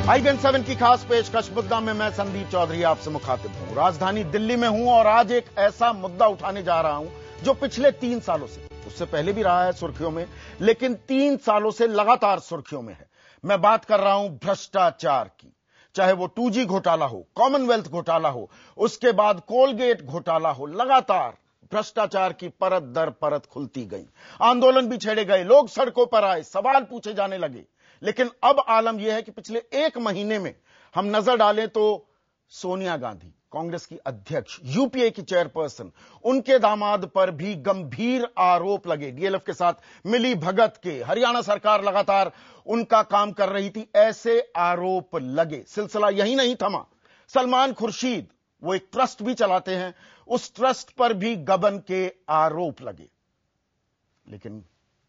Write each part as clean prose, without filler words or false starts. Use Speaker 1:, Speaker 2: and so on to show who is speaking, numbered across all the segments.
Speaker 1: IBN7 की खास पेशकश मुद्दा में मैं संदीप चौधरी आपसे मुखातिब हूं। राजधानी दिल्ली में हूं और आज एक ऐसा मुद्दा उठाने जा रहा हूं जो पिछले 3 सालों से, उससे पहले भी रहा है सुर्खियों में, लेकिन 3 सालों से लगातार सुर्खियों में है। मैं बात कर रहा हूं भ्रष्टाचार की। चाहे वो 2G घोटाला हो, कॉमनवेल्थ घोटाला हो, उसके बाद कोलगेट घोटाला हो, लगातार भ्रष्टाचार की परत दर परत खुलती गई। आंदोलन भी छेड़े गए, लोग सड़कों पर आए, सवाल पूछे जाने लगे। लेकिन अब आलम यह है कि पिछले 1 महीने में हम नजर डालें तो सोनिया गांधी, कांग्रेस की अध्यक्ष, यूपीए की चेयरपर्सन, उनके दामाद पर भी गंभीर आरोप लगे। डीएलएफ के साथ मिली भगत के, हरियाणा सरकार लगातार उनका काम कर रही थी, ऐसे आरोप लगे। सिलसिला यही नहीं थमा। सलमान खुर्शीद, वो एक ट्रस्ट भी चलाते हैं, उस ट्रस्ट पर भी गबन के आरोप लगे। लेकिन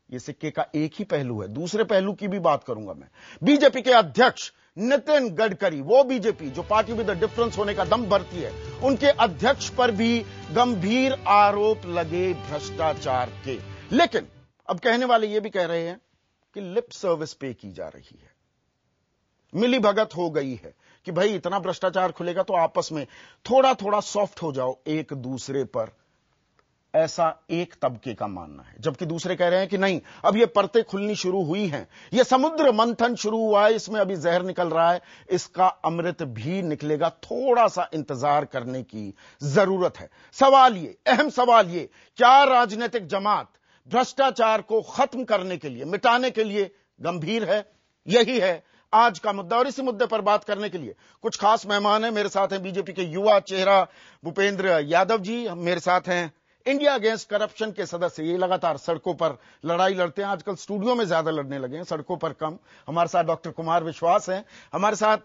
Speaker 1: यह सिक्के का एक ही पहलू है, दूसरे पहलू की भी बात करूंगा मैं। बीजेपी के अध्यक्ष नितिन गडकरी, वो बीजेपी जो पार्टी विद द डिफरेंस होने का दम भरती है, उनके अध्यक्ष पर भी गंभीर आरोप लगे भ्रष्टाचार के। लेकिन अब कहने वाले ये भी कह रहे हैं कि लिप सर्विस पे की जा रही है, मिली भगत हो गई है कि भाई इतना भ्रष्टाचार खुलेगा तो आपस में थोड़ा थोड़ा सॉफ्ट हो जाओ एक दूसरे पर, ऐसा एक तबके का मानना है। जबकि दूसरे कह रहे हैं कि नहीं, अब ये परतें खुलनी शुरू हुई हैं, ये समुद्र मंथन शुरू हुआ है, इसमें अभी जहर निकल रहा है, इसका अमृत भी निकलेगा, थोड़ा सा इंतजार करने की जरूरत है। सवाल ये, अहम सवाल ये, क्या राजनीतिक जमात भ्रष्टाचार को खत्म करने के लिए, मिटाने के लिए गंभीर है? यही है आज का मुद्दा। और इसी मुद्दे पर बात करने के लिए कुछ खास मेहमान हैं। मेरे साथ हैं बीजेपी के युवा चेहरा भूपेंद्र यादव जी, मेरे साथ हैं इंडिया अगेंस्ट करप्शन के सदस्य, ये लगातार सड़कों पर लड़ाई लड़ते हैं, आजकल स्टूडियो में ज्यादा लड़ने लगे हैं, सड़कों पर कम। हमारे साथ डॉक्टर कुमार विश्वास हैं, हमारे साथ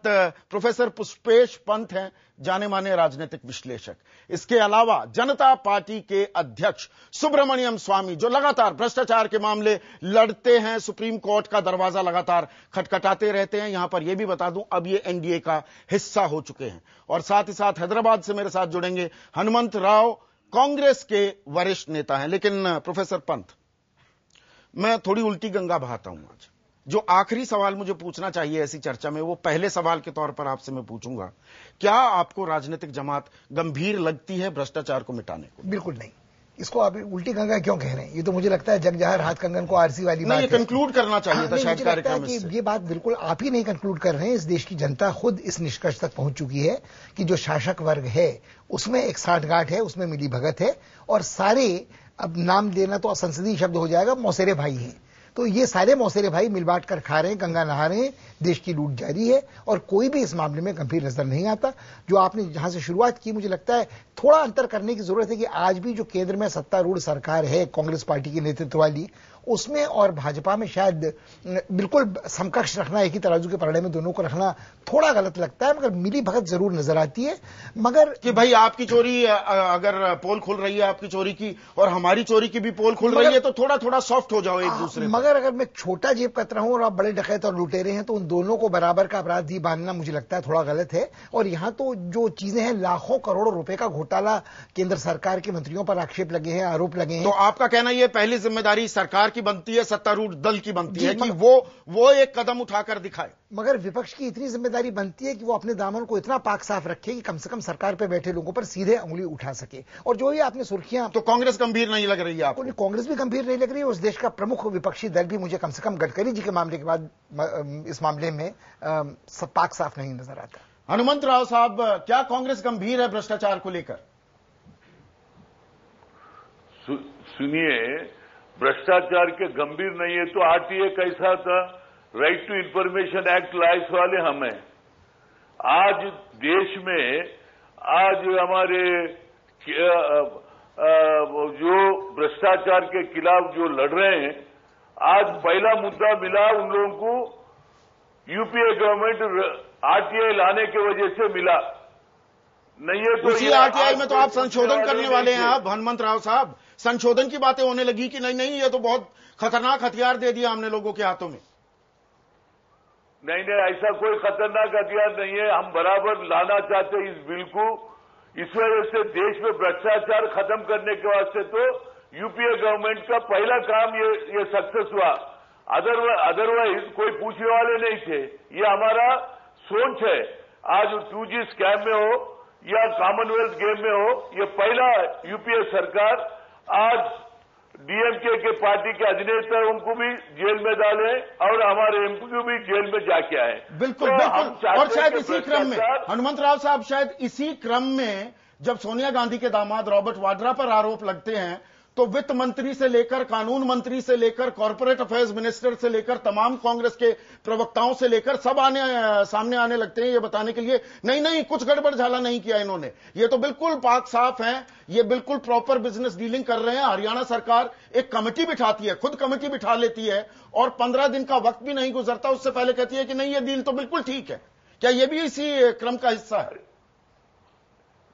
Speaker 1: प्रोफेसर पुष्पेश पंत हैं, जाने माने राजनीतिक विश्लेषक। इसके अलावा जनता पार्टी के अध्यक्ष सुब्रमण्यम स्वामी, जो लगातार भ्रष्टाचार के मामले लड़ते हैं, सुप्रीम कोर्ट का दरवाजा लगातार खटखटाते रहते हैं। यहां पर यह भी बता दूं, अब ये एनडीए का हिस्सा हो चुके हैं। और साथ ही साथ हैदराबाद से मेरे साथ जुड़ेंगे हनुमंत राव, कांग्रेस के वरिष्ठ नेता हैं। लेकिन प्रोफेसर पंत, मैं थोड़ी उल्टी गंगा बहाता हूं आज। जो आखिरी सवाल मुझे पूछना चाहिए ऐसी चर्चा में, वो पहले सवाल के तौर पर आपसे मैं पूछूंगा, क्या आपको राजनीतिक जमात गंभीर लगती है भ्रष्टाचार को मिटाने को?
Speaker 2: बिल्कुल नहीं। इसको आप उल्टी गंगा क्यों कह रहे हैं? ये तो मुझे लगता है जग जाहिर हाथ कंगन को आरसी वाली बात है।
Speaker 1: कंक्लूड करना चाहिए था शायद कार्यक्रम में।
Speaker 2: ये बात बिल्कुल आप ही नहीं कंक्लूड कर रहे हैं, इस देश की जनता खुद इस निष्कर्ष तक पहुंच चुकी है कि जो शासक वर्ग है उसमें एक साठगांठ है, उसमें मिली भगत है, और सारे, अब नाम लेना तो संसदीय शब्द हो जाएगा, मौसेरे भाई हैं। तो ये सारे मौसेरे भाई मिल बांट कर खा रहे हैं, गंगा नहा रहे हैं, देश की लूट जारी है, और कोई भी इस मामले में गंभीर नजर नहीं आता। जो आपने जहां से शुरुआत की, मुझे लगता है थोड़ा अंतर करने की जरूरत है कि आज भी जो केंद्र में सत्तारूढ़ सरकार है कांग्रेस पार्टी के नेतृत्व वाली, उसमें और भाजपा में शायद बिल्कुल समकक्ष रखना, एक ही तराजू के पलड़े में दोनों को रखना थोड़ा गलत लगता है, मगर मिली भगत जरूर नजर आती है। मगर
Speaker 1: कि भाई आपकी चोरी, अगर पोल खुल रही है आपकी चोरी की और हमारी चोरी की भी पोल खुल रही है, तो थोड़ा थोड़ा सॉफ्ट हो जाओ एक दूसरे।
Speaker 2: मगर अगर मैं छोटा जेब कतरा हूं और आप बड़े डकैत और लुटेरे हैं, तो उन दोनों को बराबर का अपराधी बांधना मुझे लगता है थोड़ा गलत है। और यहां तो जो चीजें हैं, लाखों करोड़ों रुपए का घोटाला, केंद्र सरकार के मंत्रियों पर आक्षेप लगे हैं, आरोप लगे हैं।
Speaker 1: तो आपका कहना यह पहली जिम्मेदारी सरकार की बनती है, सत्तारूढ़ दल की बनती है कि वो एक कदम उठाकर दिखाए।
Speaker 2: मगर विपक्ष की इतनी जिम्मेदारी बनती है कि वो अपने दामन को इतना पाक साफ रखे कि कम से कम सरकार पर बैठे लोगों पर सीधे उंगली उठा सके। और जो ये आपने सुर्खियां,
Speaker 1: तो कांग्रेस गंभीर नहीं लग रही है आपको?
Speaker 2: कांग्रेस भी गंभीर नहीं लग रही है। उस देश का प्रमुख विपक्षी दल भी मुझे कम से कम गडकरी जी के मामले के बाद इस मामले में पाक साफ नहीं नजर आता।
Speaker 1: हनुमंत राव साहब, क्या कांग्रेस गंभीर है भ्रष्टाचार को लेकर?
Speaker 3: सुनिए, भ्रष्टाचार के गंभीर नहीं है तो आरटीए कैसा था? राइट टू इंफॉर्मेशन एक्ट लाइस वाले हम हैं। आज देश में, आज हमारे जो भ्रष्टाचार के खिलाफ जो लड़ रहे हैं, आज पहला मुद्दा मिला उन लोगों को, यूपीए गवर्नमेंट आरटीआई लाने की वजह से मिला। नहीं है तो
Speaker 1: उसी आरटीआई में तो आप संशोधन करने वाले हैं। आप हनुमंत राव साहब, संशोधन की बातें होने लगी कि नहीं ये तो बहुत खतरनाक हथियार दे दिया हमने लोगों के हाथों में।
Speaker 3: नहीं, ऐसा कोई खतरनाक हथियार नहीं है। हम बराबर लाना चाहते हैं इस बिल को। इस वजह से देश में भ्रष्टाचार खत्म करने के वास्ते तो यूपीए गवर्नमेंट का पहला काम ये सक्सेस हुआ। अदरवाइज कोई पूछने वाले नहीं थे। ये हमारा सोच है, आज 2G स्कैम में हो या कॉमनवेल्थ गेम में हो, ये पहला यूपीए सरकार आज डीएमके के पार्टी के अधिनेता उनको भी जेल में डाले और हमारे एमपी को भी जेल में जाके आए।
Speaker 1: बिल्कुल तो बिल्कुल। और शायद इसी क्रम में हनुमंत राव साहब, शायद इसी क्रम में जब सोनिया गांधी के दामाद रॉबर्ट वाड्रा पर आरोप लगते हैं तो वित्त मंत्री से लेकर कानून मंत्री से लेकर कॉर्पोरेट अफेयर्स मिनिस्टर से लेकर तमाम कांग्रेस के प्रवक्ताओं से लेकर सब सामने आने लगते हैं ये बताने के लिए नहीं कुछ गड़बड़ झाला नहीं किया इन्होंने, ये तो बिल्कुल पाक साफ है, ये बिल्कुल प्रॉपर बिजनेस डीलिंग कर रहे हैं। हरियाणा सरकार एक कमेटी बिठाती है, खुद कमेटी बिठा लेती है और 15 दिन का वक्त भी नहीं गुजरता उससे पहले कहती है कि नहीं ये डील तो बिल्कुल ठीक है। क्या ये भी इसी क्रम का हिस्सा है?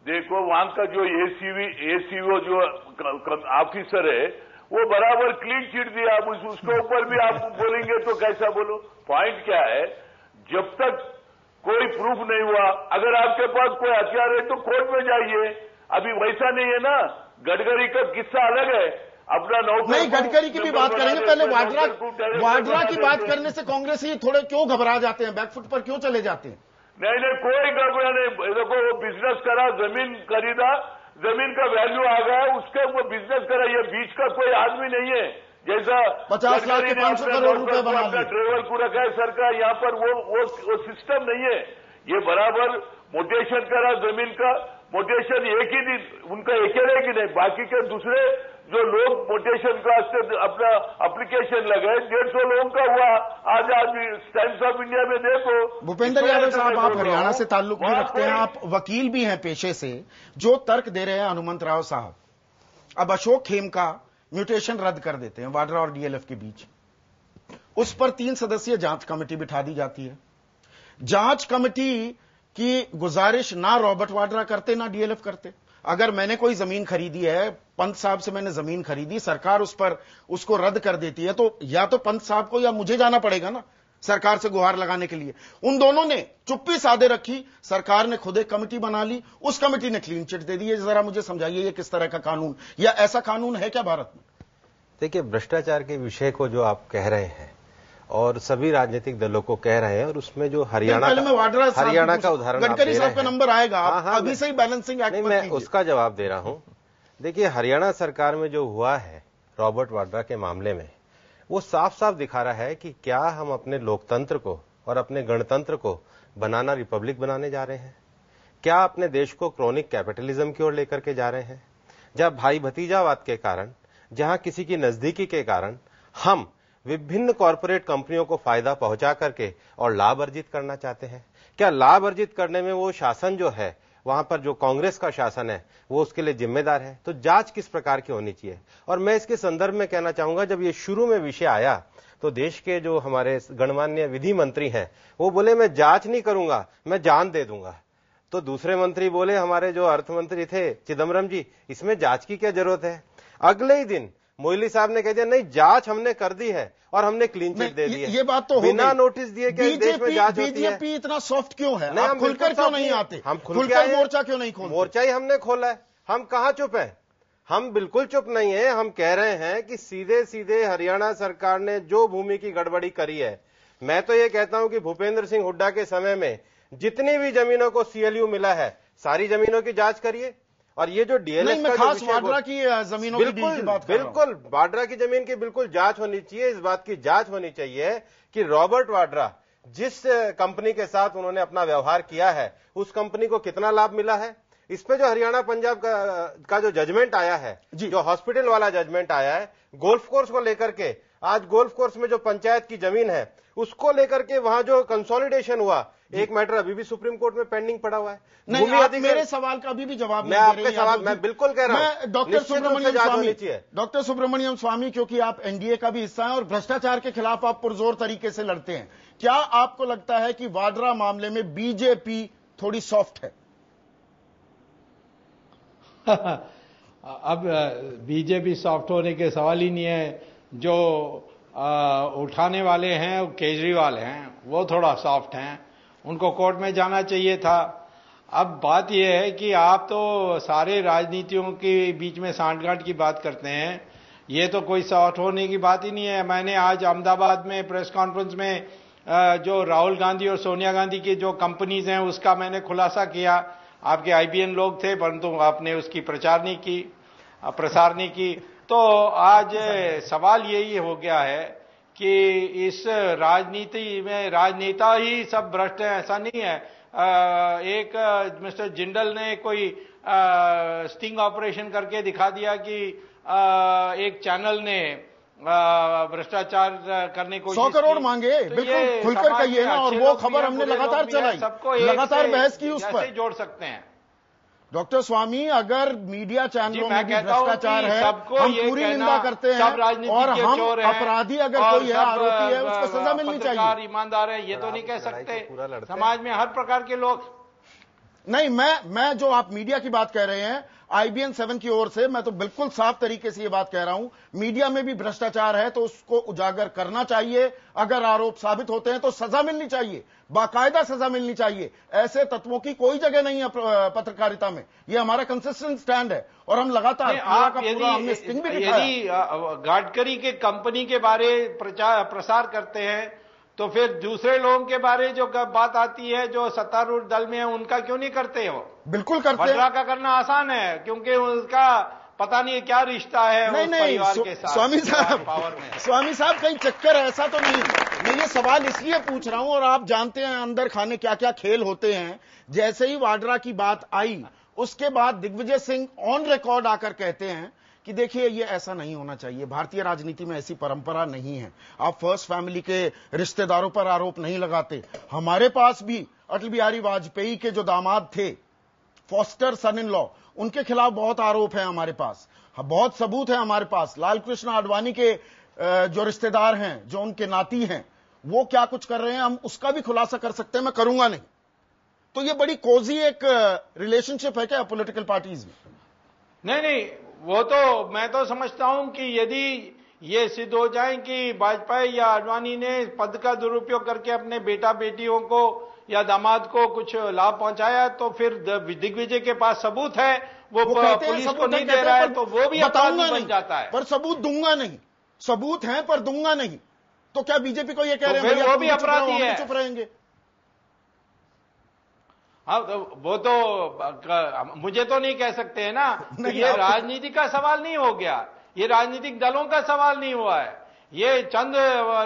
Speaker 3: देखो, वहां का जो एसीओ जो ऑफिसर है वो बराबर क्लीन चिट दिया। अब उसके ऊपर भी आप बोलेंगे तो कैसा बोलो? पॉइंट क्या है, जब तक कोई प्रूफ नहीं हुआ, अगर आपके पास कोई हथियार है तो कोर्ट में जाइए। अभी वैसा नहीं है ना, गडकरी का किस्सा अलग है, अपना नौकर
Speaker 1: नहीं, गडकरी की भी बात करेंगे, पहले वाड्रा की बात करने से कांग्रेसी थोड़े क्यों घबरा जाते हैं, बैकफुट पर क्यों चले जाते हैं?
Speaker 3: नहीं, कोई गड़बड़ नहीं। देखो, वो बिजनेस करा, जमीन खरीदा, जमीन का वैल्यू आ गया, उसके वो बिजनेस करा। ये बीच का कोई आदमी नहीं है जैसा
Speaker 1: 50 लाख के 500 करोड़ रुपए बना
Speaker 3: अपना ड्राइवर को रखा है सरकार। यहाँ पर वो सिस्टम नहीं है। ये बराबर मोटेशन करा जमीन का, मोटेशन एक ही दिन उनका अकेले की नहीं, बाकी के दूसरे जो लोग मोटेशन का अपना एप्लीकेशन लगाए 150 लोगों का हुआ। आज टाइम्स ऑफ इंडिया में देखो।
Speaker 1: भूपेंद्र यादव साहब, आप हरियाणा से ताल्लुक भी रखते हैं, आप वकील भी हैं पेशे से, जो तर्क दे रहे हैं हनुमंत राव साहब, अब अशोक खेम का म्यूटेशन रद्द कर देते हैं वाड्रा और डीएलएफ के बीच, उस पर 3 सदस्यीय जांच कमेटी बिठा दी जाती है। जांच कमेटी की गुजारिश ना रॉबर्ट वाड्रा करते ना डीएलएफ करते। अगर मैंने कोई जमीन खरीदी है, पंत साहब से मैंने जमीन खरीदी, सरकार उस पर उसको रद्द कर देती है, तो या तो पंत साहब को या मुझे जाना पड़ेगा ना सरकार से गुहार लगाने के लिए। उन दोनों ने चुप्पी साधे रखी, सरकार ने खुद एक कमेटी बना ली, उस कमेटी ने क्लीन चिट दे दी। ये जरा मुझे समझाइए, ये किस तरह का कानून, या ऐसा कानून है क्या भारत में?
Speaker 4: देखिए, भ्रष्टाचार के विषय को जो आप कह रहे हैं और सभी राजनीतिक दलों को कह रहे हैं, और उसमें जो हरियाणा का उदाहरण
Speaker 1: गडकरी साहब का नंबर आएगा, अभी से ही बैलेंसिंग एक्ट,
Speaker 4: मैं उसका जवाब दे रहा हूं। देखिए, हरियाणा सरकार में जो हुआ है रॉबर्ट वाड्रा के मामले में, वो साफ साफ दिखा रहा है कि क्या हम अपने लोकतंत्र को और अपने गणतंत्र को बनाना रिपब्लिक बनाने जा रहे हैं, क्या अपने देश को क्रोनिक कैपिटलिज्म की ओर लेकर के जा रहे हैं, जब भाई भतीजावाद के कारण, जहां किसी की नजदीकी के कारण हम विभिन्न कॉरपोरेट कंपनियों को फायदा पहुंचा करके और लाभ अर्जित करना चाहते हैं। क्या लाभ अर्जित करने में वो शासन जो है, वहां पर जो कांग्रेस का शासन है, वो उसके लिए जिम्मेदार है? तो जांच किस प्रकार की होनी चाहिए? और मैं इसके संदर्भ में कहना चाहूंगा, जब ये शुरू में विषय आया तो देश के जो हमारे गणमान्य विधि मंत्री हैं वो बोले मैं जांच नहीं करूंगा, मैं जान दे दूंगा। तो दूसरे मंत्री बोले, हमारे जो अर्थ मंत्री थे चिदम्बरम जी, इसमें जांच की क्या जरूरत है? अगले ही दिन मोइली साहब ने कह दिया नहीं, जांच हमने कर दी है और हमने क्लीन चिट दे दी है।
Speaker 1: ये बात तो
Speaker 4: बिना नोटिस दिए क्या देश में जांच होती है?
Speaker 1: बीजेपी इतना सॉफ्ट क्यों है? आप खुलकर क्यों नहीं आते?
Speaker 4: हम खुलकर
Speaker 1: मोर्चा क्यों नहीं खोलते?
Speaker 4: मोर्चा ही हमने खोला है। हम कहां चुप है? हम बिल्कुल चुप नहीं है। हम कह रहे हैं कि सीधे सीधे हरियाणा सरकार ने जो भूमि की गड़बड़ी करी है, मैं तो ये कहता हूं कि भूपेंद्र सिंह हुड्डा के समय में जितनी भी जमीनों को सीएलयू मिला है, सारी जमीनों की जांच करिए। और ये जो डीएलएफ का
Speaker 1: खास वाड्रा की जमीनों की डील की बात कर रहा हूं।
Speaker 4: बिल्कुल वाड्रा की जमीन की बिल्कुल जांच होनी चाहिए। इस बात की जांच होनी चाहिए कि रॉबर्ट वाड्रा जिस कंपनी के साथ उन्होंने अपना व्यवहार किया है, उस कंपनी को कितना लाभ मिला है। इस पे जो हरियाणा पंजाब का जो जजमेंट आया है, जो हॉस्पिटल वाला जजमेंट आया है, गोल्फ कोर्स को लेकर के, आज गोल्फ कोर्स में जो पंचायत की जमीन है उसको लेकर के वहां जो कंसोलिडेशन हुआ, एक मैटर अभी भी सुप्रीम कोर्ट में पेंडिंग पड़ा हुआ है।
Speaker 1: नहीं, आप मेरे सवाल का अभी भी जवाब
Speaker 4: मैं आपके सवाल मैं बिल्कुल कह रहा हूं,
Speaker 1: डॉक्टर सुब्रमण्यम स्वामी, क्योंकि आप एनडीए का भी हिस्सा हैं और भ्रष्टाचार के खिलाफ आप पुरजोर तरीके से लड़ते हैं, क्या आपको लगता है कि वाड्रा मामले में बीजेपी थोड़ी सॉफ्ट है?
Speaker 5: अब बीजेपी सॉफ्ट होने के सवाल ही नहीं है। जो उठाने वाले हैं वो केजरीवाल हैं, वो थोड़ा सॉफ्ट हैं, उनको कोर्ट में जाना चाहिए था। अब बात यह है कि आप तो सारे राजनीतियों के बीच में सांठगांठ की बात करते हैं, ये तो कोई सॉफ्ट होने की बात ही नहीं है। मैंने आज अहमदाबाद में प्रेस कॉन्फ्रेंस में जो राहुल गांधी और सोनिया गांधी की जो कंपनीज हैं उसका मैंने खुलासा किया। आपके आईबीएन लोग थे, परंतु आपने उसकी प्रसार नहीं की। तो आज सवाल यही हो गया है कि इस राजनीति में राजनेता ही सब भ्रष्ट हैं, ऐसा नहीं है। एक मिस्टर जिंदल ने कोई स्टिंग ऑपरेशन करके दिखा दिया कि एक चैनल ने भ्रष्टाचार करने को
Speaker 1: 100 करोड़ मांगे,
Speaker 5: तो
Speaker 1: बिल्कुल खुलकर कहिए ना। और वो खबर हमने लगातार चलाई, लगातार बहस की उस पर।
Speaker 5: जोड़ सकते हैं
Speaker 1: डॉक्टर स्वामी, अगर मीडिया चैनलों में भी भ्रष्टाचार है, हम पूरी निंदा करते हैं, और हम अपराधी अगर कोई है, आरोपी है, उसको सजा मिलनी चाहिए।
Speaker 5: ईमानदार है, ये तो नहीं कह सकते। समाज में हर प्रकार के लोग
Speaker 1: नहीं, मैं जो आप मीडिया की बात कह रहे हैं, आईबीएन 7 की ओर से मैं तो बिल्कुल साफ तरीके से ये बात कह रहा हूं, मीडिया में भी भ्रष्टाचार है तो उसको उजागर करना चाहिए। अगर आरोप साबित होते हैं तो सजा मिलनी चाहिए, बाकायदा सजा मिलनी चाहिए। ऐसे तत्वों की कोई जगह नहीं है पत्रकारिता में, ये हमारा कंसिस्टेंट स्टैंड है। और हम लगातार हमने स्टिंग भी दिखाया।
Speaker 5: यदि गडकरी के कंपनी के बारे प्रसार करते हैं तो फिर दूसरे लोगों के बारे जो बात आती है जो सत्तारूढ़ दल में है, उनका क्यों नहीं करते हो?
Speaker 1: बिल्कुल करते हैं।
Speaker 5: वड्रा का करना आसान है क्योंकि उसका पता नहीं क्या रिश्ता है उस परिवार के साथ।
Speaker 1: स्वामी साहब कहीं चक्कर ऐसा तो नहीं। मैं ये सवाल इसलिए पूछ रहा हूं, और आप जानते हैं अंदर खाने क्या क्या खेल होते हैं। जैसे ही वाड्रा की बात आई, उसके बाद दिग्विजय सिंह ऑन रिकॉर्ड आकर कहते हैं कि देखिए ये ऐसा नहीं होना चाहिए, भारतीय राजनीति में ऐसी परंपरा नहीं है, आप फर्स्ट फैमिली के रिश्तेदारों पर आरोप नहीं लगाते। हमारे पास भी अटल बिहारी वाजपेयी के जो दामाद थे, फॉस्टर सन इन लॉ, उनके खिलाफ बहुत आरोप है हमारे पास, बहुत सबूत है हमारे पास। लाल कृष्ण आडवाणी के जो रिश्तेदार हैं, जो उनके नाती हैं, वो क्या कुछ कर रहे हैं, हम उसका भी खुलासा कर सकते हैं। मैं करूंगा नहीं। तो ये बड़ी कोजी एक रिलेशनशिप है क्या पॉलिटिकल पार्टीज में?
Speaker 5: नहीं, वो तो मैं तो समझता हूं कि यदि ये सिद्ध हो जाए कि वाजपेयी या आडवाणी ने पद का दुरुपयोग करके अपने बेटा बेटियों को या दामाद को कुछ लाभ पहुंचाया, तो फिर दिग्विजय के पास सबूत है, वो पुलिस को नहीं दे रहा है, तो वो भी अपराधी बन जाता है।
Speaker 1: पर सबूत दूंगा नहीं, सबूत है पर दूंगा नहीं, तो क्या बीजेपी को ये कह रहे हैं
Speaker 5: वो भी अपराधी है?
Speaker 1: चुप रहेंगे?
Speaker 5: हाँ, वो तो मुझे तो नहीं कह सकते है ना। तो ये राजनीति का सवाल नहीं हो गया, ये राजनीतिक दलों का सवाल नहीं हुआ है, ये चंद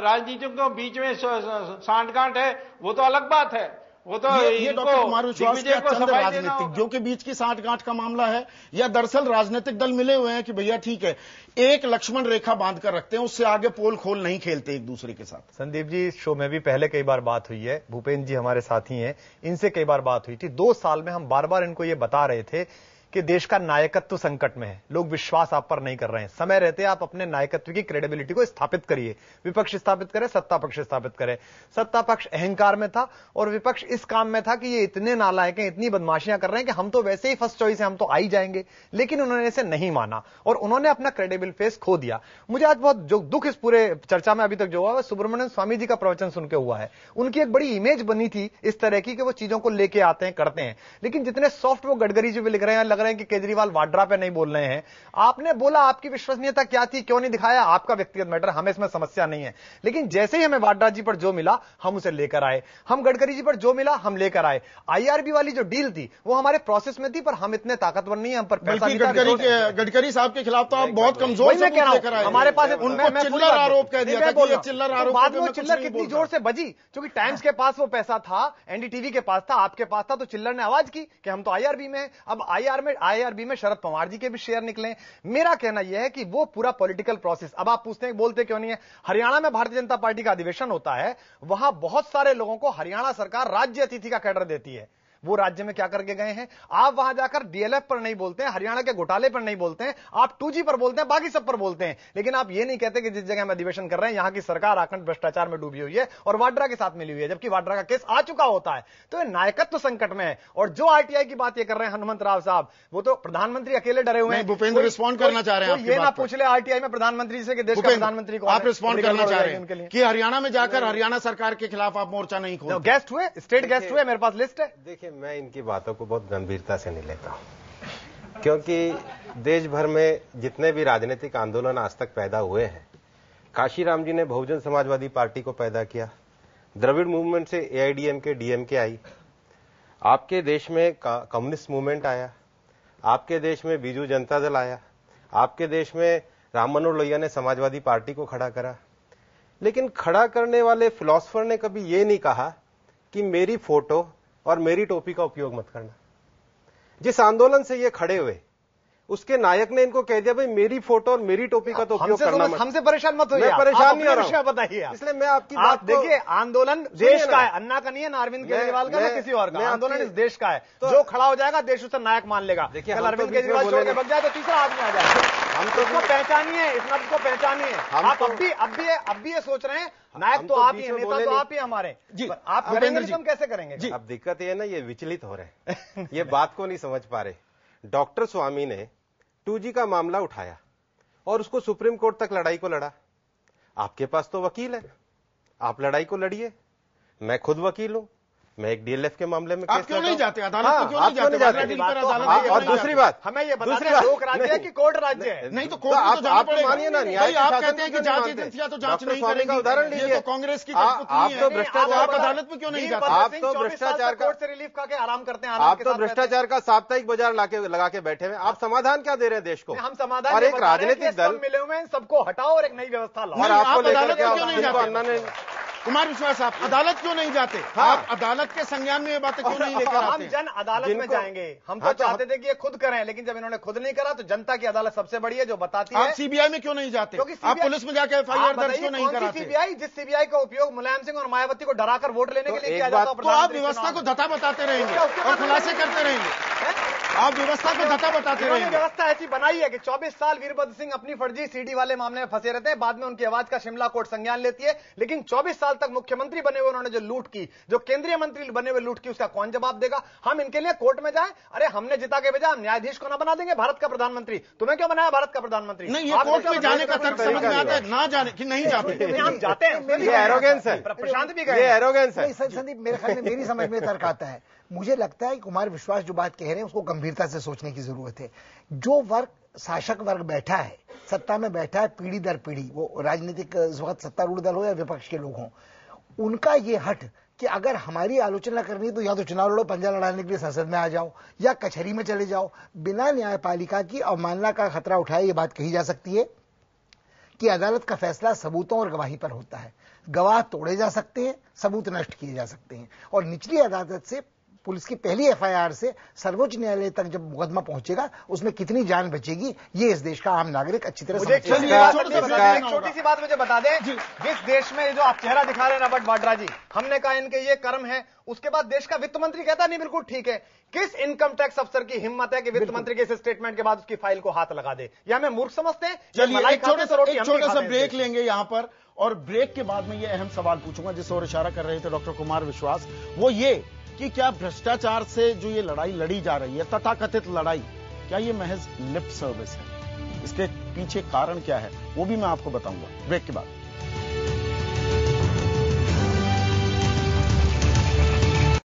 Speaker 5: राजनीतिकों के बीच में सांठगांठ है, वो तो अलग बात है। वो तो
Speaker 1: ये डॉक्टर कुमार विश्वास क्या चंद राजनीतिज्ञों के बीच की सांठगांठ का मामला है, या दरअसल राजनीतिक दल मिले हुए हैं कि भैया ठीक है, एक लक्ष्मण रेखा बांध कर रखते हैं, उससे आगे पोल खोल नहीं खेलते एक दूसरे के साथ?
Speaker 6: संदीप जी, शो में भी पहले कई बार बात हुई है, भूपेंद्र जी हमारे साथी हैं, इनसे कई बार बात हुई थी। 2 साल में हम बार बार इनको ये बता रहे थे कि देश का नायकत्व संकट में है, लोग विश्वास आप पर नहीं कर रहे हैं, समय रहते आप अपने नायकत्व की क्रेडिबिलिटी को स्थापित करिए। विपक्ष स्थापित करे, सत्ता पक्ष स्थापित करे। सत्ता पक्ष अहंकार में था और विपक्ष इस काम में था कि ये इतने नालायक हैं, इतनी बदमाशियां कर रहे हैं कि हम तो वैसे ही फर्स्ट चॉइस है, हम तो आ ही जाएंगे। लेकिन उन्होंने इसे नहीं माना और उन्होंने अपना क्रेडिबल फेस खो दिया। मुझे आज बहुत जो दुख इस पूरे चर्चा में अभी तक जो हुआ है, सुब्रमण्यम स्वामी जी का प्रवचन सुन के हुआ है। उनकी एक बड़ी इमेज बनी थी इस तरह की कि वो चीजों को लेके आते हैं, करते हैं, लेकिन जितने सॉफ्ट वो गडकरी जी भी लिख रहे हैं, लग रहे हैं कि केजरीवाल वाड्रा पे नहीं बोल रहे हैं। आपने बोला आपकी विश्वसनीयता क्या थी, क्यों नहीं दिखाया, आपका व्यक्तिगत मैटर, हमें इसमें समस्या नहीं है। लेकिन जैसे ही हमें वाड्रा जी पर जो मिला हम उसे लेकर आए, हम गडकरी जी पर जो मिला हम लेकर आए। आईआरबी वाली जो डील थी वो हमारे प्रोसेस में थी, पर हम इतने ताकतवर नहीं है, हम पर पैसा नहीं था।
Speaker 1: गडकरी साहब के खिलाफ तो आप बहुत कमजोर लेकर आए।
Speaker 6: हमारे पास
Speaker 1: चिल्लर आरोप कह दिया था, चिल्लर आरोप।
Speaker 6: बाद में चिल्लर कितनी जोर से बजी, क्योंकि टाइम्स के पास वो पैसा था, एनडीटीवी के पास था, आपके पास था, तो चिल्लर ने आवाज की कि हम तो आईआरबी में हैं। अब आईआरबी में शरद पवार जी के भी शेयर निकले। मेरा कहना यह है कि वो पूरा पॉलिटिकल प्रोसेस, अब आप पूछते हैं बोलते क्यों नहीं है, हरियाणा में भारतीय जनता पार्टी का अधिवेशन होता है, वहां बहुत सारे लोगों को हरियाणा सरकार राज्य अतिथि का कैडर देती है। वो राज्य में क्या करके गए हैं, आप वहां जाकर डीएलएफ पर नहीं बोलते हैं, हरियाणा के घोटाले पर नहीं बोलते हैं, आप 2G पर बोलते हैं, बाकी सब पर बोलते हैं, लेकिन आप ये नहीं कहते कि जिस जगह हम अधिवेशन कर रहे हैं यहां की सरकार आखंड भ्रष्टाचार में डूबी हुई है और वाड्रा के साथ मिली हुई है, जबकि वाड्रा का केस आ चुका होता है। तो ये नायकत्व संकट में है। और जो आरटीआई की बात ये कर रहे हैं हनुमंत राव साहब, वो तो प्रधानमंत्री अकेले डरे हुए हैं।
Speaker 1: भूपेंद्र रिस्पॉन्ड करना चाह रहे हैं,
Speaker 6: ये ना पूछ ले आरटीआई में प्रधानमंत्री से कि देश का प्रधानमंत्री को
Speaker 1: आप रिस्पॉन्ड करना चाह रहे हैं कि हरियाणा में जाकर हरियाणा सरकार के खिलाफ आप मोर्चा नहीं खोलते?
Speaker 6: गेस्ट हुए, स्टेट गेस्ट हुए, मेरे पास लिस्ट है।
Speaker 4: देखिए, मैं इनकी बातों को बहुत गंभीरता से नहीं लेता हूं, क्योंकि देश भर में जितने भी राजनीतिक आंदोलन आज तक पैदा हुए हैं, काशीराम जी ने बहुजन समाजवादी पार्टी को पैदा किया, द्रविड़ मूवमेंट से एआईडीएमके डीएमके आई, आपके देश में कम्युनिस्ट मूवमेंट आया, आपके देश में बीजू जनता दल आया, आपके देश में राम मनोहर लोहिया ने समाजवादी पार्टी को खड़ा करा। लेकिन खड़ा करने वाले फिलोसोफर ने कभी यह नहीं कहा कि मेरी फोटो और मेरी टोपी का उपयोग मत करना। जिस आंदोलन से ये खड़े हुए उसके नायक ने इनको कह दिया भाई मेरी फोटो और मेरी टोपी का तो उपयोग करना मत।
Speaker 6: हमसे परेशान मत होइए,
Speaker 4: मैं परेशान नहीं हो रहा हूं,
Speaker 6: बताइए।
Speaker 4: इसलिए मैं आपकी बात
Speaker 6: देखिए, आंदोलन देश का है, अन्ना का नहीं है, ना अरविंद केजरीवाल का, ना किसी और का। आंदोलन इस देश का है, जो खड़ा हो जाएगा देश उसे नायक मान लेगा।
Speaker 4: देखिए,
Speaker 6: कल अरविंद केजरीवाल छोड़ के बच जाए तो तीसरा आदमी आ जाए। हम तो इसको पहचानिए, इस नब्ज को पहचानिए। आप अब भी ये सोच रहे हैं नायक तो आप ही हैं, नेता तो आप ही हमारे जी। आप करेंगे तो हम कैसे करेंगे?
Speaker 4: अब दिक्कत ये है ना, ये विचलित हो रहे हैं, ये बात को नहीं समझ पा रहे। डॉक्टर स्वामी ने 2G का मामला उठाया और उसको सुप्रीम कोर्ट तक लड़ाई को लड़ा। आपके पास तो वकील है, आप लड़ाई को लड़िए। मैं खुद वकील हूं, मैं एक डीएलएफ के मामले में
Speaker 1: आप क्यों नहीं जाते अदालत में? क्यों नहीं जाते?
Speaker 4: और दूसरी बात,
Speaker 6: हमें ये बताते हैं लोक राज्य है कि कोर्ट राज्य है?
Speaker 1: नहीं तो कोर्ट में तो जाना पड़ेगा।
Speaker 4: मानिए ना,
Speaker 1: न्याय आप कहते हैं कि जांच एजेंसियां तो जांच नहीं करेंगी।
Speaker 4: उदाहरण लीजिए,
Speaker 1: ये तो कांग्रेस की कठपुतली है।
Speaker 4: आप तो भ्रष्टाचार,
Speaker 1: आप अदालत में क्यों नहीं जाते?
Speaker 4: आप तो भ्रष्टाचार का
Speaker 6: कोर्ट से रिलीफ खा के आराम करते हैं।
Speaker 4: आप तो भ्रष्टाचार का साप्ताहिक बाजार लगा के बैठे हुए। आप समाधान क्या दे रहे हैं देश को?
Speaker 6: हम समाधान
Speaker 4: और एक राजनीतिक दल
Speaker 6: मिले हुए हैं, सबको हटाओ और एक नई व्यवस्था लाओ।
Speaker 4: और आपको
Speaker 1: अदालत क्यों नहीं जाते?
Speaker 4: अन्ना ने
Speaker 1: कुमार विश्वास, आप अदालत क्यों नहीं जाते? आप अदालत के संज्ञान में ये बातें क्यों नहीं लेकर आते?
Speaker 6: हम जन अदालत में जाएंगे। हम तो चाहते थे कि ये खुद करें, लेकिन जब इन्होंने खुद नहीं करा तो जनता की अदालत सबसे बड़ी है जो बताती है।
Speaker 1: आप सीबीआई में क्यों नहीं जाते? आप पुलिस में जाकर एफआईआर दर्ज क्यों नहीं कराते?
Speaker 6: सीबीआई, जिस सीबीआई का उपयोग मुलायम सिंह और मायावती को डराकर वोट लेने के लिए किया जाता है।
Speaker 1: तो आप व्यवस्था को धता बताते रहेंगे और खुलासे करते रहेंगे। आप व्यवस्था को धता बताते रहेंगे।
Speaker 6: व्यवस्था ऐसी बनाई है कि 24 साल वीरभद्र सिंह अपनी फर्जी सीडी वाले मामले में फंसे रहते हैं। बाद में उनकी आवाज का शिमला कोर्ट संज्ञान लेती है, लेकिन 24 साल तक मुख्यमंत्री बने हुए उन्होंने जो लूट की, जो केंद्रीय मंत्री बने हुए लूट की, उसका कौन जवाब देगा? हम इनके लिए कोर्ट में जाएं? अरे हमने जिता के भेजा, हम न्यायाधीश को ना बना देंगे भारत का प्रधानमंत्री? तुम्हें क्यों बनाया भारत का प्रधानमंत्री?
Speaker 1: नहीं, ये कोर्ट में जाने का तर्क समझ में आता है, ना जाने कि नहीं जाते।
Speaker 6: हम जाते हैं,
Speaker 4: ये एरोगेंस है।
Speaker 6: प्रशांत भी गए,
Speaker 4: ये एरोगेंस है।
Speaker 2: संदीप, मेरे ख्याल में मेरी समझ में तर्क आता है। मुझे लगता है कि कुमार विश्वास जो बात कह रहे हैं उसको गंभीरता से सोचने की जरूरत है। जो वर्ग, शासक वर्ग बैठा है, सत्ता में बैठा है पीढ़ी दर पीढ़ी, वो राजनीतिक इस वक्त सत्तारूढ़ दल हो या विपक्ष के लोग हों, उनका ये हट कि अगर हमारी आलोचना करनी है तो या तो चुनाव लड़ो, पंजा लड़ाने के लिए संसद में आ जाओ, या कचहरी में चले जाओ। बिना न्यायपालिका की अवमानना का खतरा उठाए ये बात कही जा सकती है कि अदालत का फैसला सबूतों और गवाही पर होता है। गवाह तोड़े जा सकते हैं, सबूत नष्ट किए जा सकते हैं, और निचली अदालत से, पुलिस की पहली एफआईआर से सर्वोच्च न्यायालय तक जब मुकदमा पहुंचेगा उसमें कितनी जान बचेगी, ये इस देश का आम नागरिक अच्छी तरह समझ
Speaker 6: छोटी सी बात मुझे बता दें। जिस देश में जो आप चेहरा दिखा रहे हैं रॉबर्ट वाड्रा जी, हमने कहा इनके ये कर्म है, उसके बाद देश का वित्त मंत्री कहता नहीं बिल्कुल ठीक है। किस इनकम टैक्स अफसर की हिम्मत है कि वित्त मंत्री के इस स्टेटमेंट के बाद उसकी फाइल को हाथ लगा दे? या हमें मूर्ख समझते हैं?
Speaker 1: चलिए एक छोटा सा ब्रेक लेंगे यहां पर, और ब्रेक के बाद में ये अहम सवाल पूछूंगा जिस ओर इशारा कर रहे थे डॉक्टर कुमार विश्वास, वो ये कि क्या भ्रष्टाचार से जो ये लड़ाई लड़ी जा रही है, तथाकथित लड़ाई, क्या ये महज लिप सर्विस है? इसके पीछे कारण क्या है वो भी मैं आपको बताऊंगा ब्रेक के बाद।